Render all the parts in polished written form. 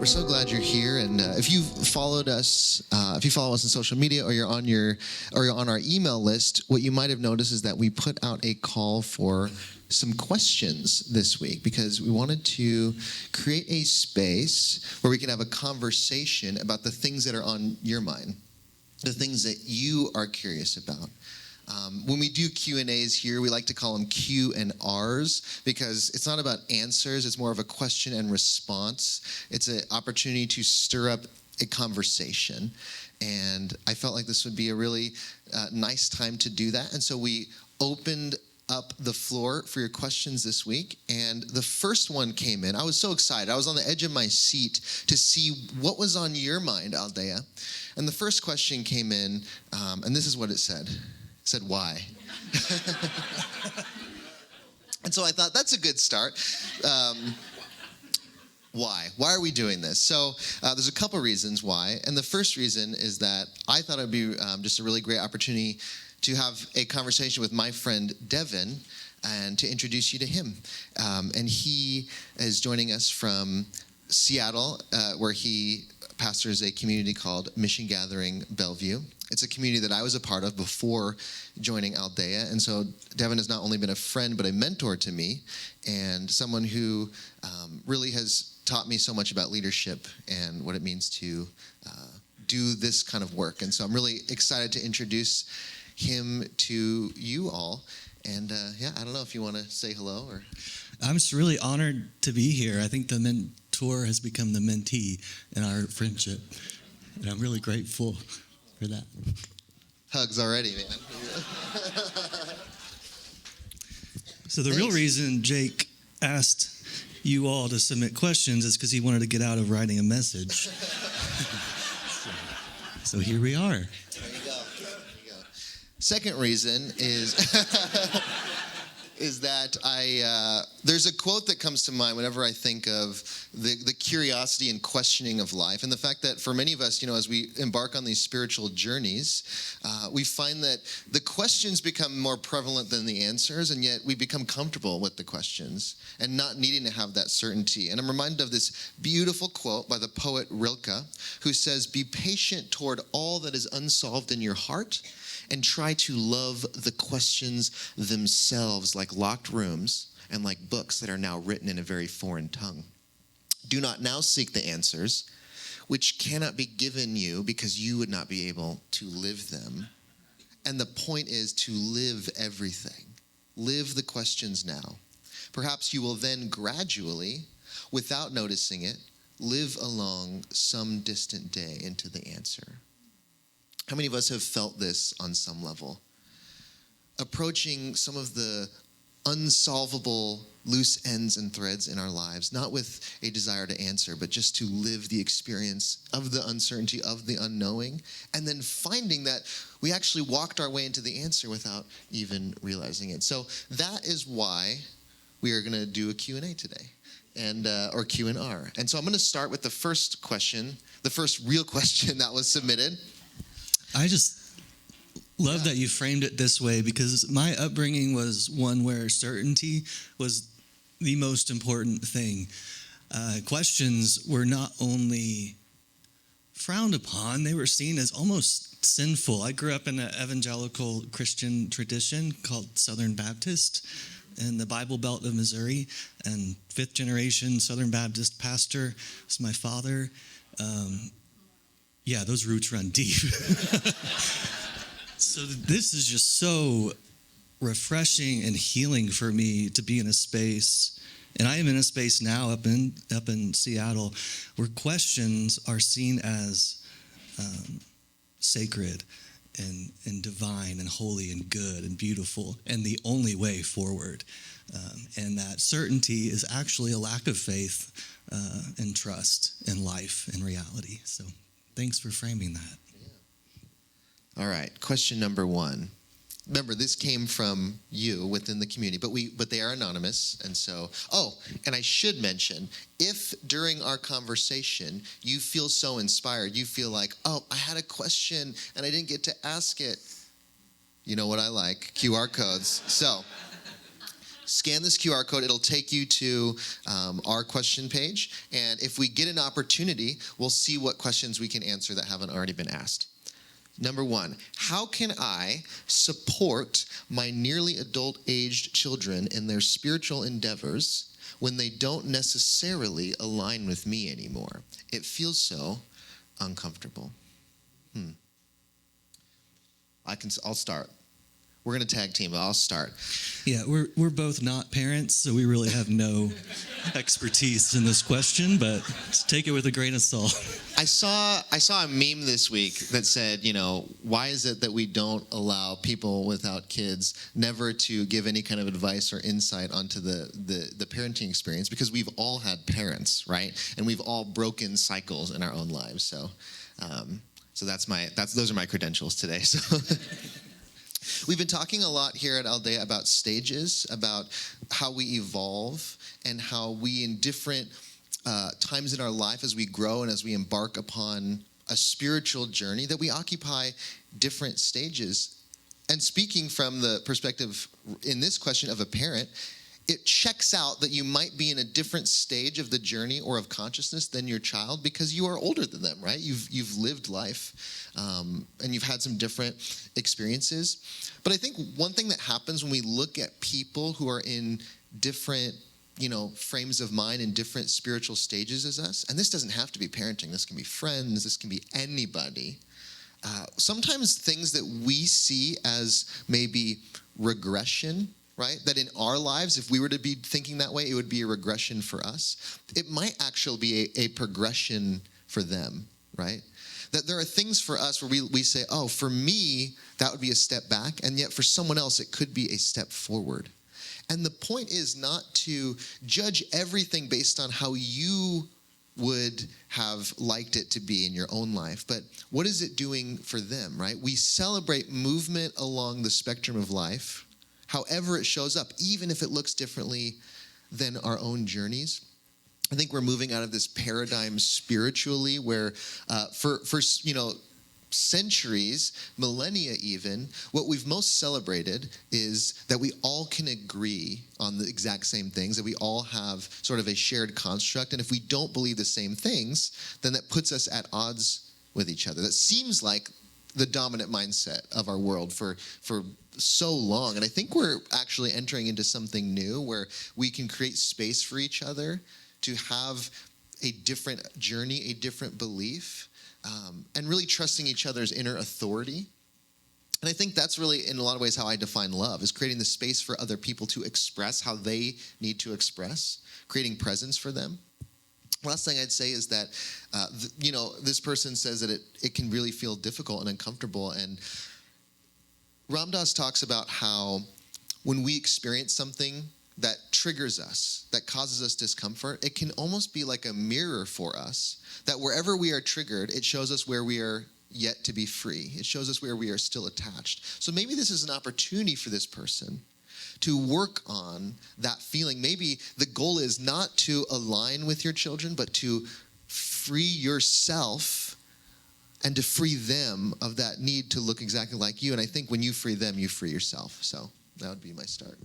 We're so glad you're here, and if you follow us on social media, or you're on our email list, what you might have noticed is that we put out a call for some questions this week because we wanted to create a space where we can have a conversation about the things that are on your mind, the things that you are curious about. When we do Q&As here, we like to call them Q and R's because it's not about answers. It's more of a question and response. It's an opportunity to stir up a conversation. And I felt like this would be a really nice time to do that. And so we opened up the floor for your questions this week. And the first one came in. I was so excited. I was on the edge of my seat to see what was on your mind, Aldea. And the first question came in, and this is what it said. It said, why? And so I thought, that's a good start. Why? Why are we doing this? So there's a couple reasons why. And the first reason is that I thought it would be just a really great opportunity to have a conversation with my friend Devin and to introduce you to him. And he is joining us from Seattle, where he pastors a community called Missiongathering, Bellevue. It's a community that I was a part of before joining Aldea. And so Devin has not only been a friend, but a mentor to me and someone who really has taught me so much about leadership and what it means to do this kind of work. And so I'm really excited to introduce him to you all. And I don't know if you want to say hello or... I'm just really honored to be here. I think the mentor has become the mentee in our friendship. And I'm really grateful for that. Hugs already, man. So the real reason Jake asked you all to submit questions is because he wanted to get out of writing a message. So here we are. There you go. Second reason is is that there's a quote that comes to mind whenever I think of the curiosity and questioning of life, and the fact that for many of us, as we embark on these spiritual journeys, we find that the questions become more prevalent than the answers, and yet we become comfortable with the questions and not needing to have that certainty. And I'm reminded of this beautiful quote by the poet Rilke, who says, "Be patient toward all that is unsolved in your heart, and try to love the questions themselves like locked rooms and like books that are now written in a very foreign tongue. Do not now seek the answers, which cannot be given you because you would not be able to live them." And the point is to live everything. Live the questions now. Perhaps you will then gradually, without noticing it, live along some distant day into the answer. How many of us have felt this on some level? Approaching some of the unsolvable loose ends and threads in our lives, not with a desire to answer, but just to live the experience of the uncertainty, of the unknowing, and then finding that we actually walked our way into the answer without even realizing it. So that is why we are going to do a Q&A today, or Q&R. And so I'm going to start with the first question, the first real question that was submitted. I just love that you framed it this way, because my upbringing was one where certainty was the most important thing. Questions were not only frowned upon, they were seen as almost sinful. I grew up in an evangelical Christian tradition called Southern Baptist in the Bible Belt of Missouri, and fifth generation Southern Baptist pastor was my father. Those roots run deep. So this is just so refreshing and healing for me to be in a space, and I am in a space now up in Seattle, where questions are seen as sacred and divine and holy and good and beautiful and the only way forward. And that certainty is actually a lack of faith and trust in life and reality. So thanks for framing that. Yeah. All right, question number one. Remember, this came from you within the community, but they are anonymous, and so, and I should mention, if during our conversation you feel so inspired, you feel like, I had a question and I didn't get to ask it, you know what I like, QR codes. So, Scan this QR code. It'll take you to our question page. And if we get an opportunity, we'll see what questions we can answer that haven't already been asked. Number 1, how can I support my nearly adult-aged children in their spiritual endeavors when they don't necessarily align with me anymore? It feels so uncomfortable. I'll start. We're going to tag team. I'll start. Yeah, we're both not parents, so we really have no expertise in this question, but just take it with a grain of salt. I saw a meme this week that said, why is it that we don't allow people without kids never to give any kind of advice or insight onto the parenting experience? Because we've all had parents, right? And we've all broken cycles in our own lives. So those are my credentials today. So. We've been talking a lot here at Aldea about stages, about how we evolve and how we, in different times in our life as we grow and as we embark upon a spiritual journey, that we occupy different stages. And speaking from the perspective in this question of a parent, it checks out that you might be in a different stage of the journey or of consciousness than your child because you are older than them, right? You've lived life and you've had some different experiences. But I think one thing that happens when we look at people who are in different, frames of mind and different spiritual stages as us, and this doesn't have to be parenting, this can be friends, this can be anybody. Sometimes things that we see as maybe regression, right? That in our lives, if we were to be thinking that way, it would be a regression for us. It might actually be a progression for them, right? That there are things for us where we say, oh, for me, that would be a step back. And yet for someone else, it could be a step forward. And the point is not to judge everything based on how you would have liked it to be in your own life, but what is it doing for them, right? We celebrate movement along the spectrum of life, however it shows up, even if it looks differently than our own journeys. I think we're moving out of this paradigm spiritually where for centuries, millennia even, what we've most celebrated is that we all can agree on the exact same things, that we all have sort of a shared construct. And if we don't believe the same things, then that puts us at odds with each other. That seems like the dominant mindset of our world for so long. And I think we're actually entering into something new where we can create space for each other to have a different journey, a different belief, and really trusting each other's inner authority. And I think that's really, in a lot of ways, how I define love, is creating the space for other people to express how they need to express, creating presence for them. Last thing I'd say is that, this person says that it can really feel difficult and uncomfortable. And Ram Dass talks about how when we experience something that triggers us, that causes us discomfort, it can almost be like a mirror for us, that wherever we are triggered, it shows us where we are yet to be free. It shows us where we are still attached. So maybe this is an opportunity for this person to work on that feeling. Maybe the goal is not to align with your children, but to free yourself and to free them of that need to look exactly like you. And I think when you free them, you free yourself. So that would be my start.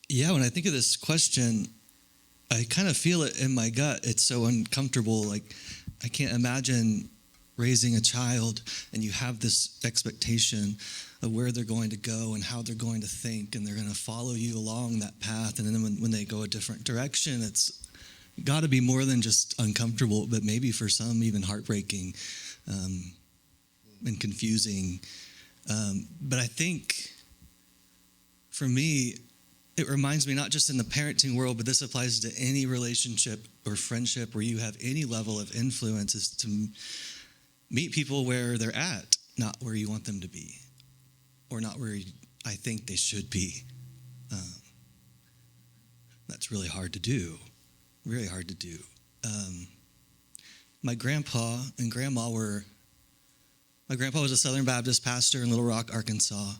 Yeah, when I think of this question, I kind of feel it in my gut. It's so uncomfortable. Like, I can't imagine raising a child and you have this expectation of where they're going to go and how they're going to think, and they're going to follow you along that path. And then when they go a different direction, it's got to be more than just uncomfortable, but maybe for some even heartbreaking and confusing. But I think for me, it reminds me, not just in the parenting world, but this applies to any relationship or friendship where you have any level of influence, is to meet people where they're at, not where you want them to be, or not where I think they should be. That's really hard to do, really hard to do. My grandpa was a Southern Baptist pastor in Little Rock, Arkansas.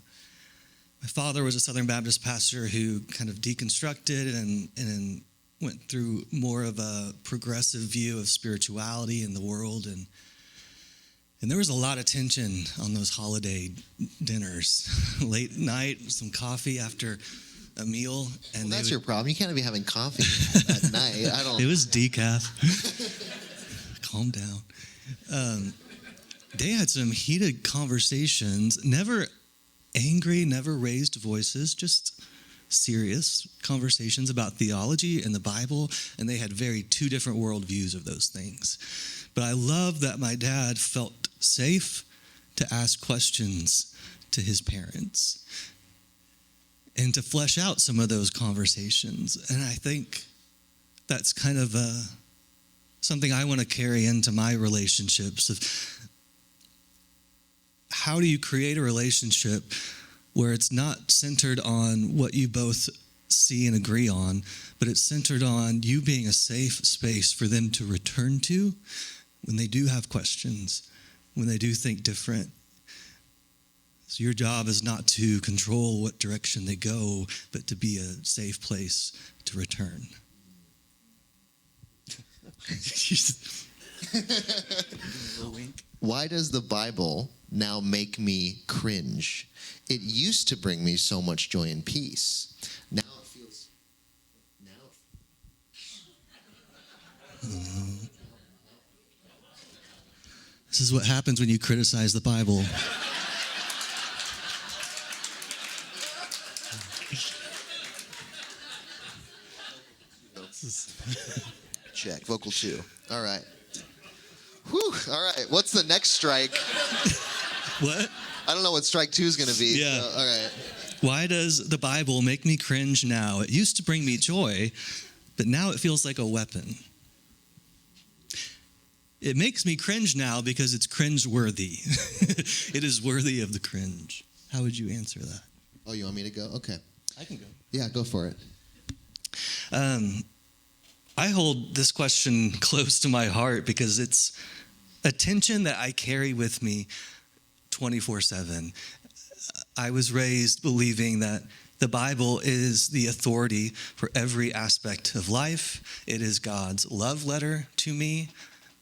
My father was a Southern Baptist pastor who kind of deconstructed and went through more of a progressive view of spirituality in the world. And there was a lot of tension on those holiday dinners. Late night, some coffee after a meal. And Well, that's your problem. You can't be having coffee at night. I don't. It was decaf. Calm down. They had some heated conversations, never angry, never raised voices, just serious conversations about theology and the Bible, and they had two different worldviews of those things. But I love that my dad felt safe to ask questions to his parents and to flesh out some of those conversations. And I think that's kind of something I want to carry into my relationships. Of how do you create a relationship where it's not centered on what you both see and agree on, but it's centered on you being a safe space for them to return to when they do have questions, when they do think different. So your job is not to control what direction they go, but to be a safe place to return. Why does the Bible now make me cringe? It used to bring me so much joy and peace. Now it feels... This is what happens when you criticize the Bible. Check. Vocal 2. All right. Whew. All right. What's the next strike? What? I don't know what strike 2 is going to be. Yeah. So, all right. Why does the Bible make me cringe now? It used to bring me joy, but now it feels like a weapon. It makes me cringe now because it's cringe-worthy. It is worthy of the cringe. How would you answer that? Oh, you want me to go? Okay. I can go. Yeah, go for it. I hold this question close to my heart because it's a tension that I carry with me 24/7. I was raised believing that the Bible is the authority for every aspect of life. It is God's love letter to me,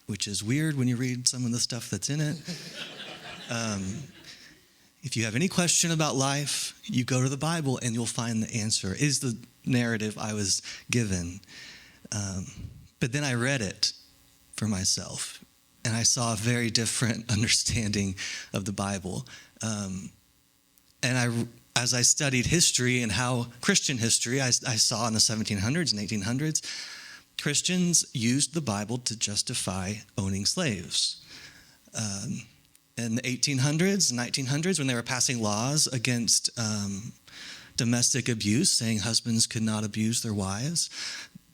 which is weird when you read some of the stuff that's in it. If you have any question about life, you go to the Bible and you'll find the answer, is the narrative I was given. But then I read it for myself, and I saw a very different understanding of the Bible. As I studied history and how Christian history, I saw in the 1700s and 1800s, Christians used the Bible to justify owning slaves. In the 1800s and 1900s, when they were passing laws against domestic abuse, saying husbands could not abuse their wives,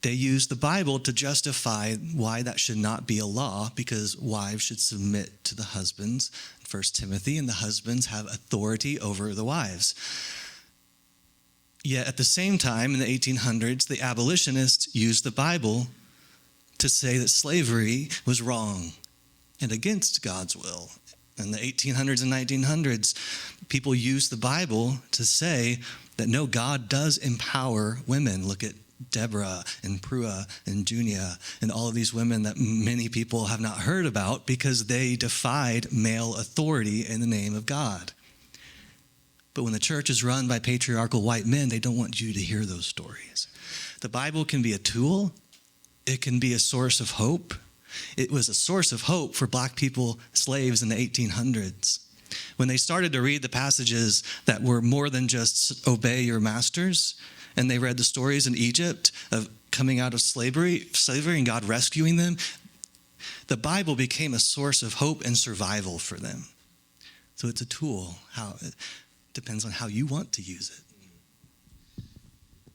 they used the Bible to justify why that should not be a law, because wives should submit to the husbands, 1 Timothy, and the husbands have authority over the wives. Yet at the same time, in the 1800s, the abolitionists used the Bible to say that slavery was wrong and against God's will. In the 1800s and 1900s, people used the Bible to say that no, God does empower women. Look at Deborah and Prua and Junia and all of these women that many people have not heard about because they defied male authority in the name of God. But when the church is run by patriarchal white men, they don't want you to hear those stories. The Bible can be a tool. It can be a source of hope. It was a source of hope for black people, slaves in the 1800s. When they started to read the passages that were more than just obey your masters, and they read the stories in Egypt of coming out of slavery and God rescuing them, the Bible became a source of hope and survival for them. So it's a tool. It depends on how you want to use it.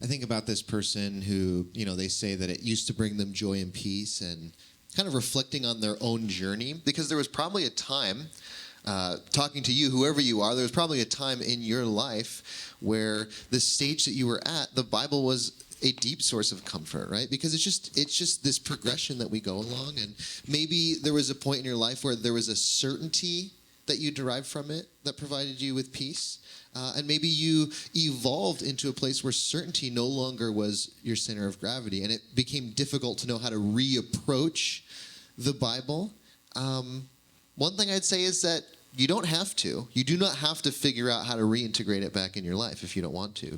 I think about this person who, they say that it used to bring them joy and peace, and kind of reflecting on their own journey, because there was probably a time, talking to you, whoever you are, there was probably a time in your life where the stage that you were at, the Bible was a deep source of comfort, right? Because it's just this progression that we go along, and maybe there was a point in your life where there was a certainty that you derived from it that provided you with peace. And maybe you evolved into a place where certainty no longer was your center of gravity, and it became difficult to know how to reapproach the Bible. one thing I'd say is that you don't have to. You do not have to figure out how to reintegrate it back in your life if you don't want to.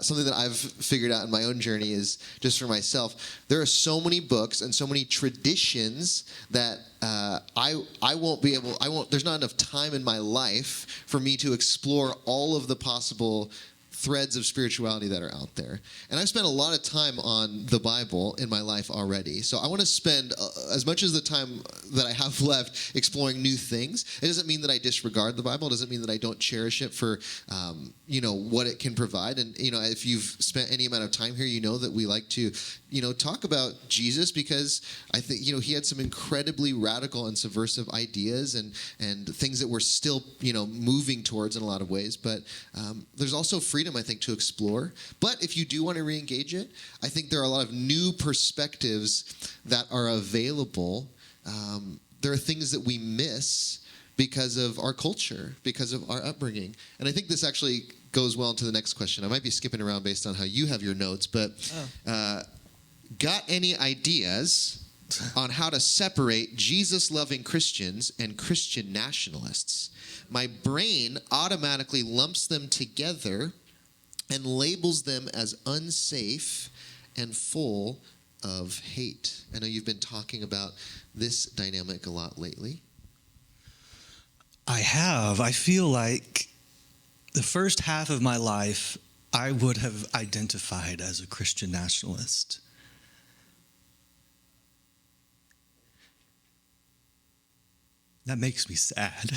Something that I've figured out in my own journey is, just for myself, there are so many books and so many traditions that I won't be able, there's not enough time in my life for me to explore all of the possible threads of spirituality that are out there. And I've spent a lot of time on the Bible in my life already. So I want to spend as much as the time that I have left exploring new things. It doesn't mean that I disregard the Bible. It doesn't mean that I don't cherish it for, what it can provide. And, if you've spent any amount of time here, you know that we like to, talk about Jesus, because I think, he had some incredibly radical and subversive ideas and things that we're still, moving towards in a lot of ways. But there's also freedom, I think, to explore. But if you do want to re-engage it, I think there are a lot of new perspectives that are available. There are things that we miss because of our culture, because of our upbringing. And I think this actually goes well into the next question. I might be skipping around based on how you have your notes, but got any ideas on how to separate Jesus-loving Christians and Christian nationalists? My brain automatically lumps them together and labels them as unsafe and full of hate. I know you've been talking about this dynamic a lot lately. I have. I feel like the first half of my life, I would have identified as a Christian nationalist. That makes me sad.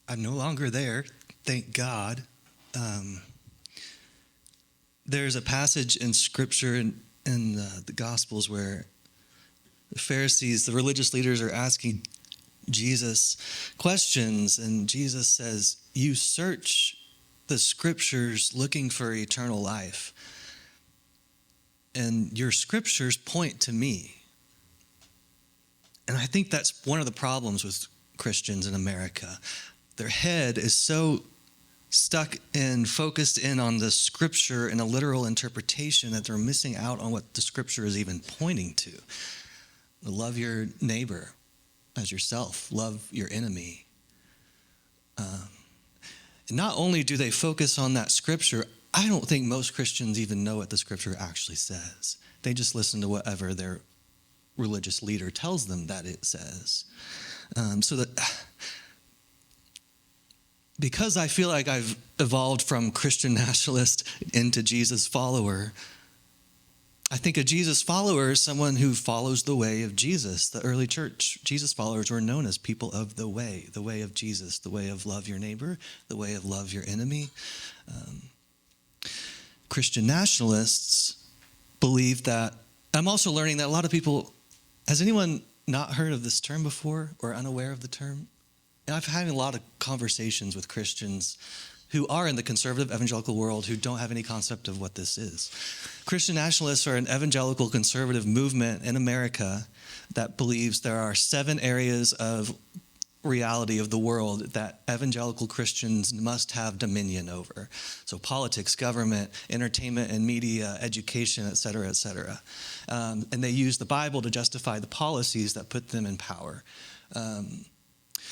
I'm no longer there, thank God. There's a passage in Scripture in the Gospels where the Pharisees, the religious leaders, are asking Jesus questions, and Jesus says, "You search the Scriptures looking for eternal life, and your Scriptures point to me." And I think that's one of the problems with Christians in America. Their head is so stuck and focused in on the Scripture and a literal interpretation that they're missing out on what the Scripture is even pointing to. Love your neighbor as yourself. Love your enemy. And not only do they focus on that Scripture, I don't think most Christians even know what the Scripture actually says. They just listen to whatever their religious leader tells them that it says. So that because I feel like I've evolved from Christian nationalist into Jesus follower, I think a Jesus follower is someone who follows the way of Jesus. The early church, Jesus followers were known as people of the way of Jesus, the way of love your neighbor, the way of love your enemy. Christian nationalists believe that. I'm also learning that a lot of people, has anyone not heard of this term before or unaware of the term? And I've had a lot of conversations with Christians who are in the conservative evangelical world who don't have any concept of what this is. Christian nationalists are an evangelical conservative movement in America that believes there are 7 areas of reality of the world that evangelical Christians must have dominion over. So politics, government, entertainment and media, education, et cetera, et cetera. And they use the Bible to justify the policies that put them in power.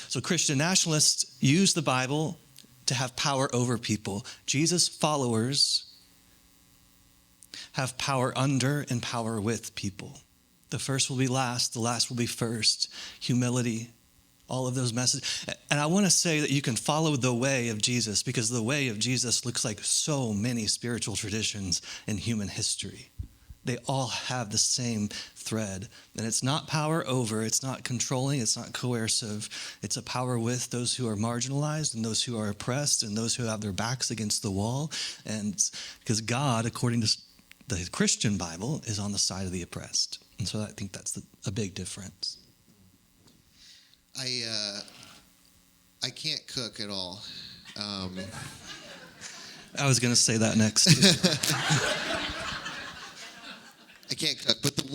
So Christian nationalists use the Bible to have power over people. Jesus followers have power under and power with people. The first will be last, the last will be first. Humility, all of those messages. And I want to say that you can follow the way of Jesus because the way of Jesus looks like so many spiritual traditions in human history. They all have the same thread. And it's not power over, it's not controlling, it's not coercive. It's a power with those who are marginalized and those who are oppressed and those who have their backs against the wall. And because God, according to the Christian Bible, is on the side of the oppressed. And so I think that's a big difference. I can't cook at all. I was going to say that next. I can't cook, but the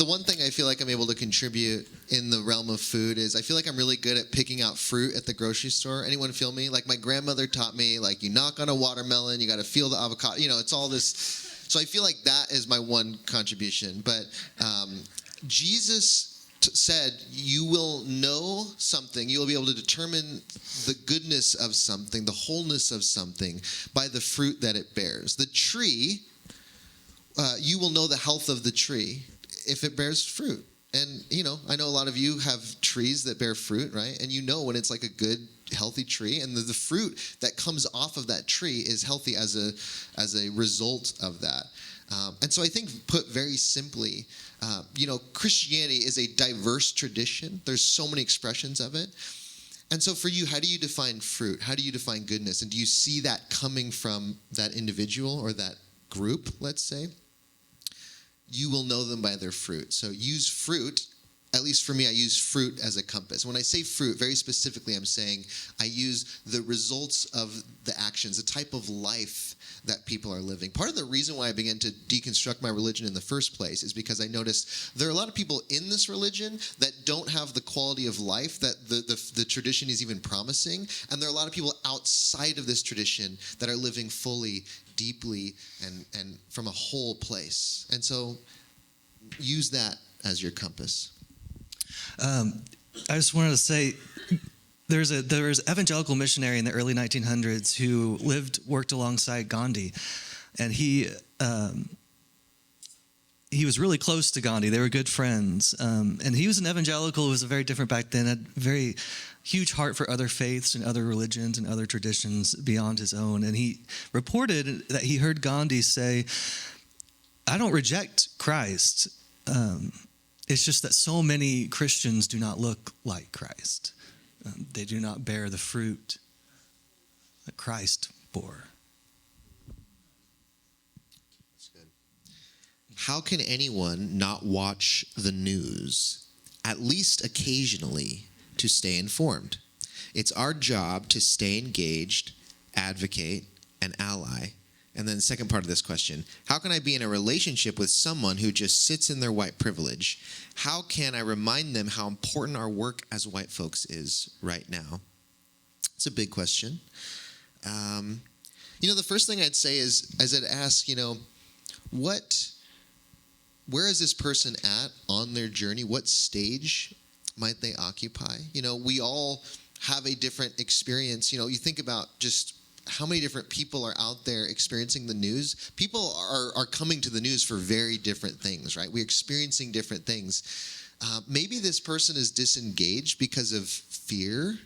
one thing I feel like I'm able to contribute in the realm of food is I feel like I'm really good at picking out fruit at the grocery store. Anyone feel me? Like my grandmother taught me, like you knock on a watermelon, you got to feel the avocado. It's all this. So I feel like that is my one contribution. But Jesus said, you will know something, you will be able to determine the goodness of something, the wholeness of something, by the fruit that it bears. The tree, you will know the health of the tree if it bears fruit. And, I know a lot of you have trees that bear fruit, right? And you know when it's like a good, healthy tree, and the fruit that comes off of that tree is healthy as a result of that. And so I think, put very simply, Christianity is a diverse tradition. There's so many expressions of it. And so for you, how do you define fruit? How do you define goodness? And do you see that coming from that individual or that group, let's say? You will know them by their fruit. So use fruit. At least for me, I use fruit as a compass. When I say fruit, very specifically, I'm saying I use the results of the actions, the type of life that people are living. Part of the reason why I began to deconstruct my religion in the first place is because I noticed there are a lot of people in this religion that don't have the quality of life that the tradition is even promising. And there are a lot of people outside of this tradition that are living fully, deeply, and from a whole place. And so use that as your compass. I just wanted to say, there was an evangelical missionary in the early 1900s who worked alongside Gandhi, and he was really close to Gandhi. They were good friends, and he was an evangelical. It was very different back then. Had a very huge heart for other faiths and other religions and other traditions beyond his own. And he reported that he heard Gandhi say, "I don't reject Christ. It's just that so many Christians do not look like Christ. They do not bear the fruit that Christ bore." That's good. How can anyone not watch the news, at least occasionally, to stay informed? It's our job to stay engaged, advocate, and ally. And then the second part of this question, how can I be in a relationship with someone who just sits in their white privilege? How can I remind them how important our work as white folks is right now? It's a big question. The first thing I'd say is, as I'd ask, where is this person at on their journey? What stage might they occupy? We all have a different experience. You think about just how many different people are out there experiencing the news. People are coming to the news for very different things, right? We're experiencing different things. Maybe this person is disengaged because of fear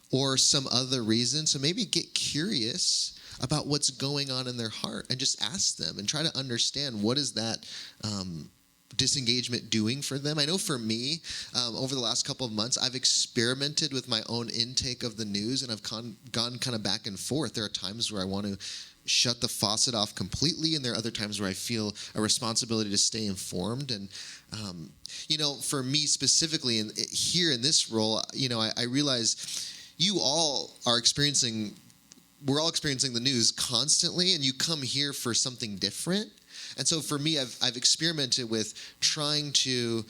or some other reason. So maybe get curious about what's going on in their heart and just ask them and try to understand, what is that disengagement doing for them? I know for me, over the last couple of months, I've experimented with my own intake of the news, and I've gone kind of back and forth. There are times where I want to shut the faucet off completely, and there are other times where I feel a responsibility to stay informed. And for me specifically, and here in this role, I realize you all are experiencing. We're all experiencing the news constantly, and you come here for something different. And so for me, I've experimented with trying to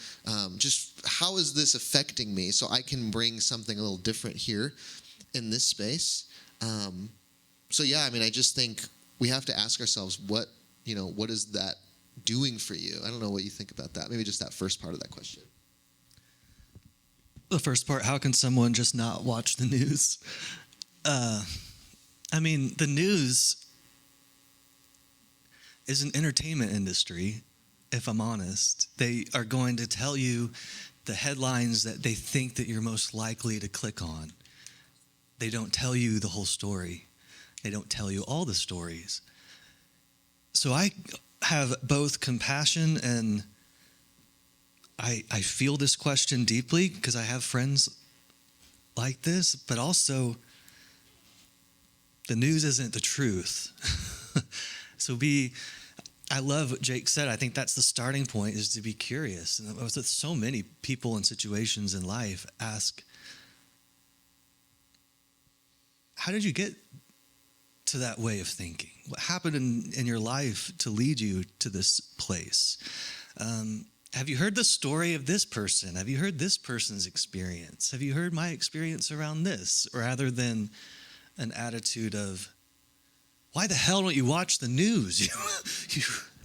just, how is this affecting me, so I can bring something a little different here in this space. I just think we have to ask ourselves, what is that doing for you? I don't know what you think about that. Maybe just that first part of that question. The first part, how can someone just not watch the news? The news is an entertainment industry, if I'm honest. They are going to tell you the headlines that they think that you're most likely to click on. They don't tell you the whole story. They don't tell you all the stories. So I have both compassion and I feel this question deeply because I have friends like this, but also the news isn't the truth. So I love what Jake said. I think that's the starting point, is to be curious. And with so many people and situations in life, ask, how did you get to that way of thinking? What happened in your life to lead you to this place? Have you heard the story of this person? Have you heard this person's experience? Have you heard my experience around this? Rather than an attitude of, why the hell don't you watch the news?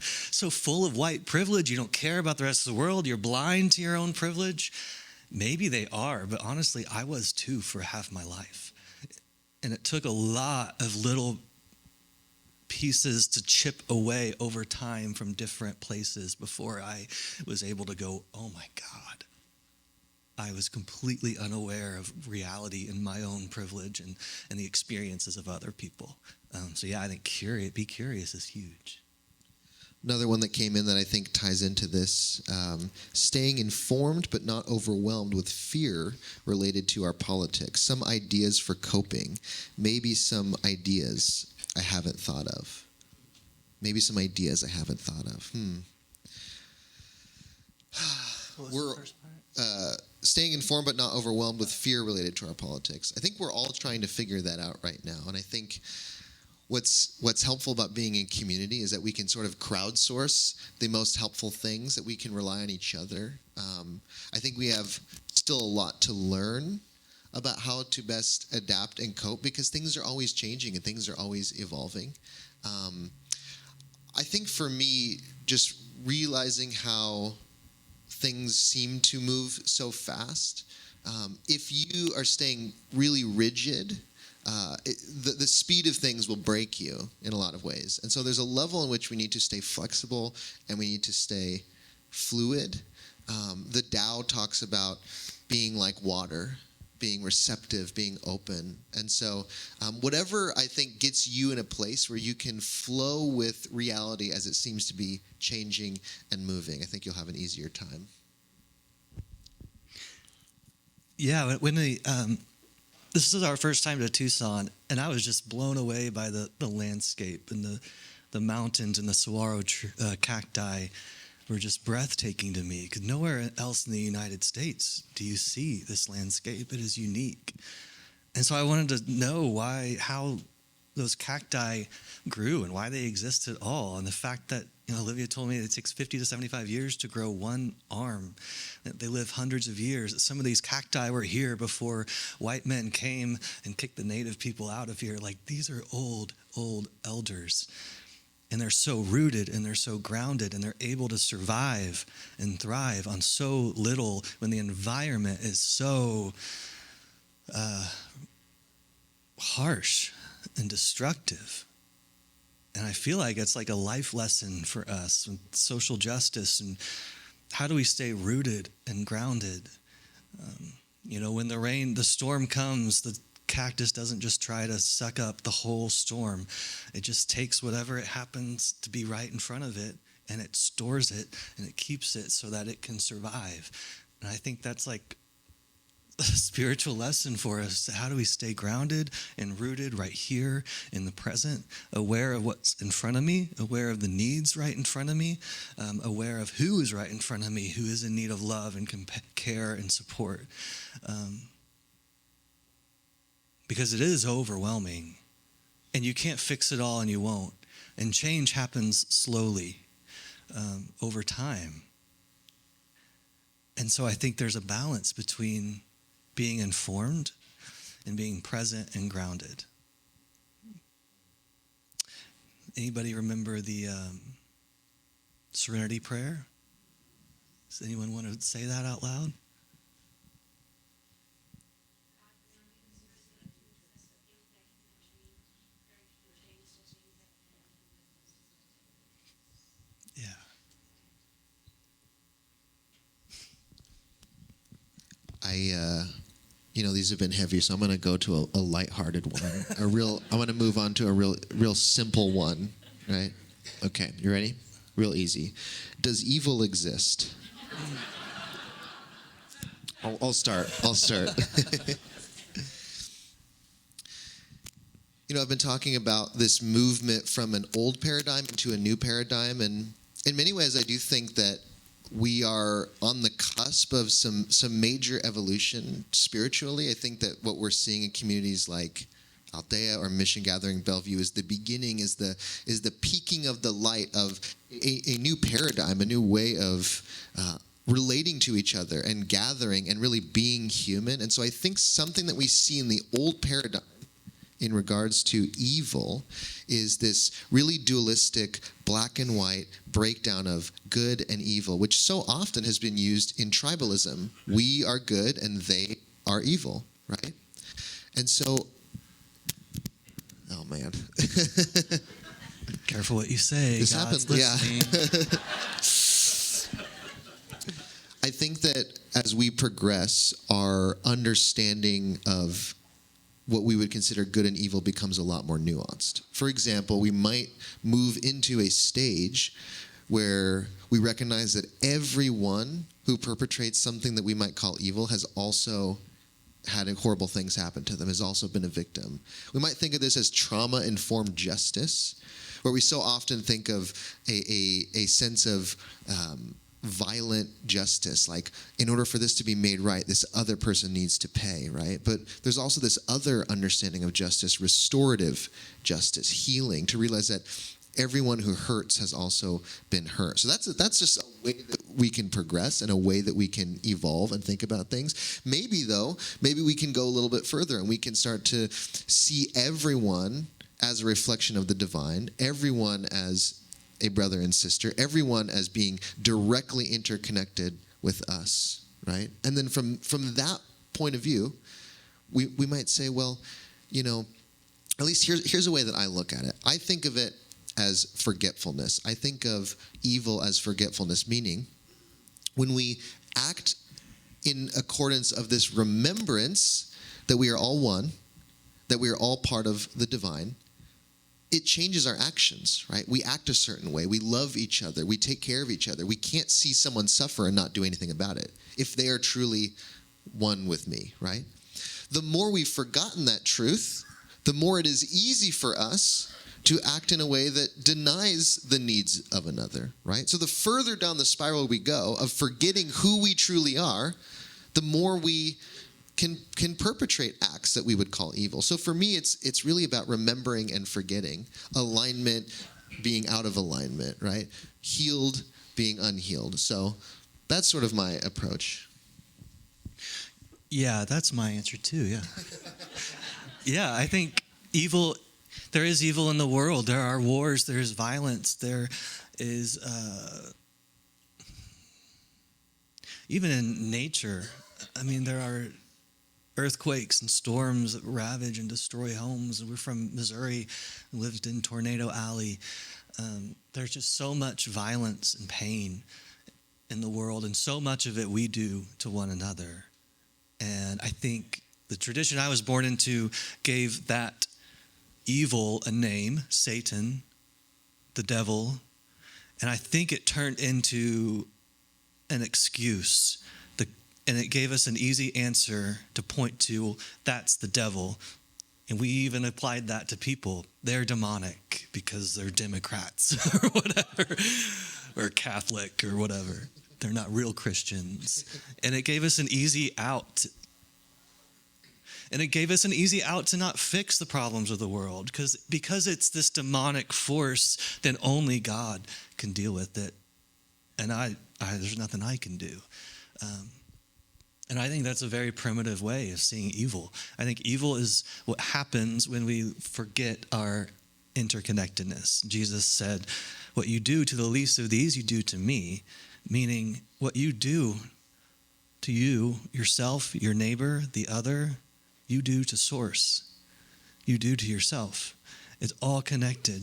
so full of white privilege. You don't care about the rest of the world. You're blind to your own privilege. Maybe they are, but honestly, I was too for half my life. And it took a lot of little pieces to chip away over time from different places before I was able to go, oh my God. I was completely unaware of reality and my own privilege and the experiences of other people. So yeah, I think be curious is huge. Another one that came in that I think ties into this, staying informed but not overwhelmed with fear related to our politics. Some ideas for coping. Maybe some ideas I haven't thought of. What was the first part? Staying informed but not overwhelmed with fear related to our politics. I think we're all trying to figure that out right now. And I think what's helpful about being in community is that we can sort of crowdsource the most helpful things, that we can rely on each other. I think we have still a lot to learn about how to best adapt and cope, because things are always changing and things are always evolving. I think for me, just realizing how things seem to move so fast. If you are staying really rigid, the speed of things will break you in a lot of ways. And so there's a level in which we need to stay flexible and we need to stay fluid. The Tao talks about being like water, being receptive, being open. And so whatever I think gets you in a place where you can flow with reality as it seems to be changing and moving, I think you'll have an easier time. Yeah, when this is our first time to Tucson, and I was just blown away by the landscape and the mountains and the saguaro cacti were just breathtaking to me, because nowhere else in the United States do you see this landscape. It is unique. And so I wanted to know how those cacti grew and why they exist at all. And the fact that, Olivia told me it takes 50 to 75 years to grow one arm. They live hundreds of years. Some of these cacti were here before white men came and kicked the native people out of here. Like, these are old elders. And they're so rooted and they're so grounded and they're able to survive and thrive on so little when the environment is so harsh and destructive. And I feel like it's like a life lesson for us with social justice and how do we stay rooted and grounded. When the storm comes, the cactus doesn't just try to suck up the whole storm. It just takes whatever it happens to be right in front of it and it stores it and it keeps it so that it can survive. And I think that's like a spiritual lesson for us. How do we stay grounded and rooted right here in the present, aware of what's in front of me, aware of the needs right in front of me, aware of who is right in front of me, who is in need of love and care and support. Because it is overwhelming, and you can't fix it all, and you won't. And change happens slowly over time. And so I think there's a balance between being informed and being present and grounded. Anybody remember the Serenity Prayer? Does anyone want to say that out loud? These have been heavy, so I'm going to go to a lighthearted one. I'm going to move on to a real simple one, right? Okay, you ready? Real easy. Does evil exist? I'll start. I've been talking about this movement from an old paradigm into a new paradigm, and in many ways I do think that we are on the cusp of some major evolution spiritually. I think that what we're seeing in communities like Althea or Missiongathering Bellevue is the beginning, is the peaking of the light of a new paradigm, a new way of relating to each other and gathering and really being human. And so I think something that we see in the old paradigm in regards to evil is this really dualistic black and white breakdown of good and evil, which so often has been used in tribalism. We are good and they are evil, right? And so, oh man. Careful what you say. This God's happened, listening. yeah. I think that as we progress, our understanding of what we would consider good and evil becomes a lot more nuanced. For example, we might move into a stage where we recognize that everyone who perpetrates something that we might call evil has also had horrible things happen to them, has also been a victim. We might think of this as trauma-informed justice, where we so often think of a sense of violent justice, like in order for this to be made right, this other person needs to pay, right? But there's also this other understanding of justice, restorative justice, healing, to realize that everyone who hurts has also been hurt. So that's just a way that we can progress and a way that we can evolve and think about things. Maybe we can go a little bit further and we can start to see everyone as a reflection of the divine, everyone as a brother and sister, everyone as being directly interconnected with us, right? And then from that point of view, we might say, well, you know, at least here's a way that I look at it. I think of it as forgetfulness. I think of evil as forgetfulness, meaning when we act in accordance of this remembrance that we are all one, that we are all part of the divine, it changes our actions, right? We act a certain way. We love each other. We take care of each other. We can't see someone suffer and not do anything about it if they are truly one with me, right? The more we've forgotten that truth, the more it is easy for us to act in a way that denies the needs of another, right? So the further down the spiral we go of forgetting who we truly are, the more we can perpetrate acts that we would call evil. So for me, it's really about remembering and forgetting, alignment being out of alignment, right? Healed being unhealed. So that's sort of my approach. Yeah, that's my answer too, yeah. Yeah, I think there is evil in the world. There are wars, there's violence, there is, even in nature, I mean, there are earthquakes and storms that ravage and destroy homes. We're from Missouri, lived in Tornado Alley. There's just so much violence and pain in the world, and so much of it we do to one another. And I think the tradition I was born into gave that evil a name, Satan, the devil, and I think it turned into an excuse. And it gave us an easy answer to point to, that's the devil. And we even applied that to people. They're demonic because they're Democrats or whatever, or Catholic or whatever. They're not real Christians. And it gave us an easy out. And it gave us an easy out to not fix the problems of the world. Because it's this demonic force, then only God can deal with it. And there's nothing I can do. And I think that's a very primitive way of seeing evil. I think evil is what happens when we forget our interconnectedness. Jesus said, what you do to the least of these, you do to me, meaning what you do to you, yourself, your neighbor, the other, you do to source. You do to yourself. It's all connected.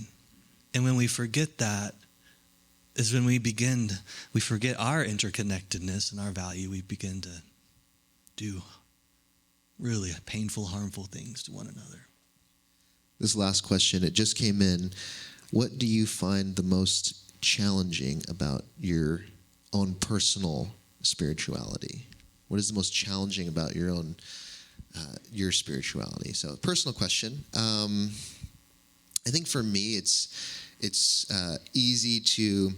And when we forget that, is when we forget our interconnectedness and our value, we begin to do really painful, harmful things to one another. This last question, it just came in. What do you find the most challenging about your own personal spirituality? What is the most challenging about your own your spirituality? So, personal question. I think for me, it's easy to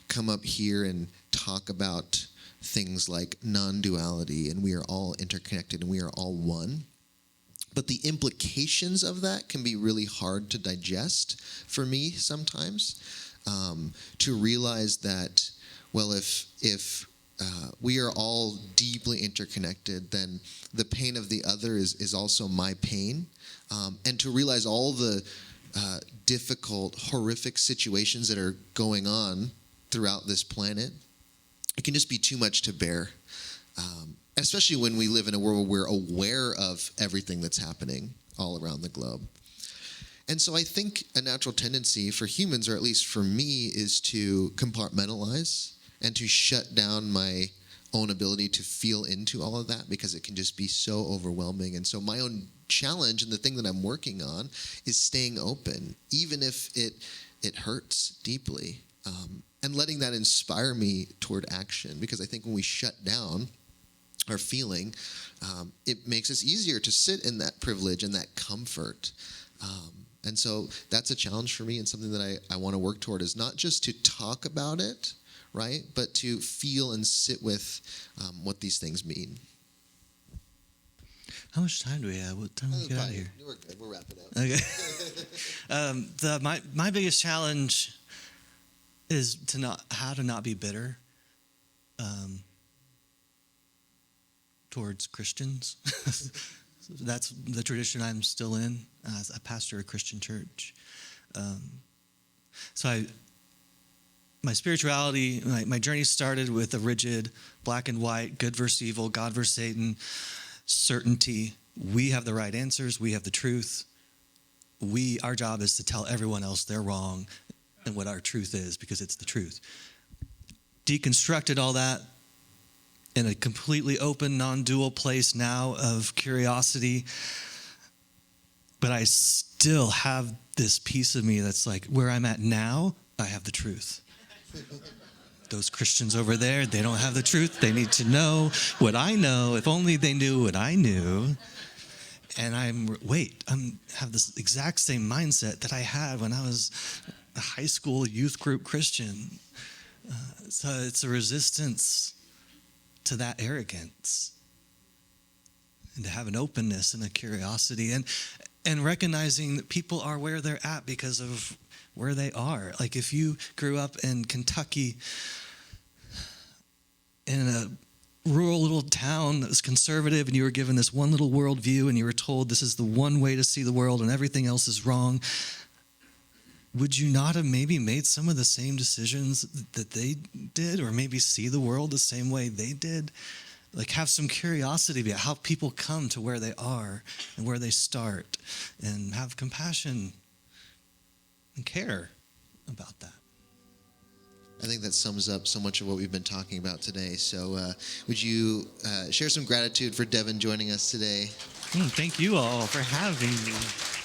come up here and talk about things like non-duality, and we are all interconnected and we are all one. But the implications of that can be really hard to digest for me sometimes. To realize that, well, if we are all deeply interconnected, then the pain of the other is also my pain. And to realize all the difficult, horrific situations that are going on throughout this planet, it can just be too much to bear. Especially when we live in a world where we're aware of everything that's happening all around the globe. And so I think a natural tendency for humans, or at least for me, is to compartmentalize and to shut down my own ability to feel into all of that, because it can just be so overwhelming. And so my own challenge, and the thing that I'm working on, is staying open, even if it hurts deeply, and letting that inspire me toward action. Because I think when we shut down our feeling, it makes us easier to sit in that privilege and that comfort. And so that's a challenge for me, and something that I want to work toward, is not just to talk about it, right, but to feel and sit with what these things mean. How much time do we have? What time do we get out of here? We're good. We'll wrap it up. Okay. My biggest challenge is how to not be bitter towards Christians. That's the tradition I'm still in. As I pastor a Christian church. My spirituality, my journey started with a rigid black and white, good versus evil, God versus Satan, certainty. We have the right answers. We have the truth. Our job is to tell everyone else they're wrong and what our truth is, because it's the truth. Deconstructed all that in a completely open, non-dual place now of curiosity. But I still have this piece of me that's like, where I'm at now, I have the truth. Those Christians over there, they don't have the truth. They need to know what I know. If only they knew what I knew. And I have this exact same mindset that I had when I was a high school youth group Christian. So it's a resistance to that arrogance, and to have an openness and a curiosity, and recognizing that people are where they're at because of where they are. Like if you grew up in Kentucky in a rural little town that was conservative, and you were given this one little worldview, and you were told this is the one way to see the world and everything else is wrong, would you not have maybe made some of the same decisions that they did, or maybe see the world the same way they did? Like have some curiosity about how people come to where they are and where they start, and have compassion and care about that. I think that sums up so much of what we've been talking about today. So would you share some gratitude for Devin joining us today? Thank you all for having me.